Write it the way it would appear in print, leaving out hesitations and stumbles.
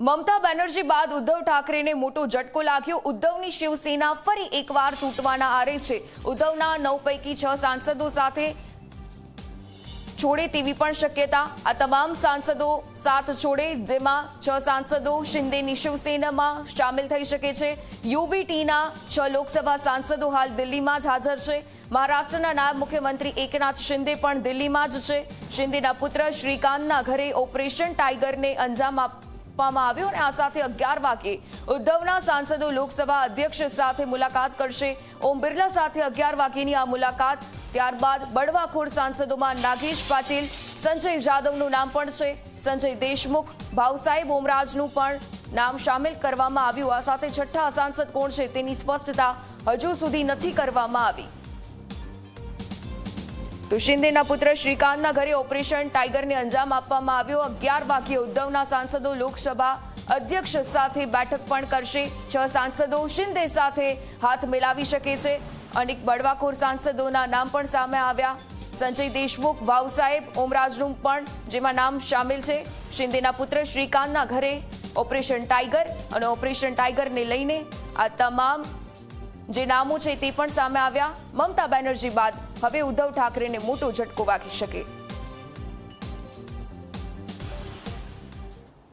મમતા બેનર્જી બાદ ઉદ્ધવ ઠાકરેને મોટો ઝટકો લાગ્યો। ઉદ્ધવની શિવસેના ફરી એકવાર તૂટવાના આરે છે। ઉદ્ધવના 9 પૈકી 6 સાંસદો સાથે છોડે તેવી પણ શક્યતા। આ તમામ સાંસદો સાથ છોડે, જેમાં 6 સાંસદો શિંદેની શિવસેનામાં શામેલ થઈ શકે છે। યુબીટીના 6 લોકસભા સાંસદો હાલ દિલ્હીમાં જ હાજર છે। મહારાષ્ટ્રના નાયબ મુખ્યમંત્રી એકનાથ શિંદે પણ દિલ્હીમાં જ છે। શિંદેના પુત્ર શ્રીકાંતના ઘરે ઓપરેશન ટાઈગરને અંજામ આપવામાં આવ્યો અને આ સાથે 11 વાગે ઉદ્ધવના સાંસદો લોકસભા અધ્યક્ષ સાથે મુલાકાત કરશે। ઓમ બિરલા સાથે 11 વાગ્યેની આ મુલાકાત। ત્યારબાદ બળવાખોર સાંસદોમાં નાગેશ પાટીલ, સંજય જાદવનું નામ પણ છે। સંજય દેશમુખ, ભાવસાહેબ ઓમરાજનું પણ નામ શામેલ કરવામાં આવ્યું। આ સાથે છઠ્ઠા સાંસદ કોણ છે તેની સ્પષ્ટતા હજુ સુધી નથી કરવામાં આવી। તો શિંદેના પુત્ર શ્રીકાંતના ઘરે ઓપરેશન ટાઈગરને અંજામ આપવામાં આવ્યો। 11 વાગ્યે ઉદ્ધવના સાંસદો લોકસભા અધ્યક્ષ સાથે બેઠક પણ કરશે। 6 સાંસદો શિંદે સાથે હાથ મિલાવી શકે છે। અનેક બળવાખોર સાંસદોના નામ પણ સામે આવ્યા। સંજય દેશમુખ, ભાવસાહેબ ઓમરાજનું પણ જેમાં નામ શામેલ છે। શિંદેના પુત્ર શ્રીકાંતના ઘરે ઓપરેશન ટાઈગર અને ઓપરેશન ટાઈગરને લઈને આ તમામ જે નામો છે તે પણ સામે આવ્યા। મમતા બેનર્જી બાદ હવે ઉદ્ધવ ઠાકરેને મોટો ઝટકો વાગી શકે।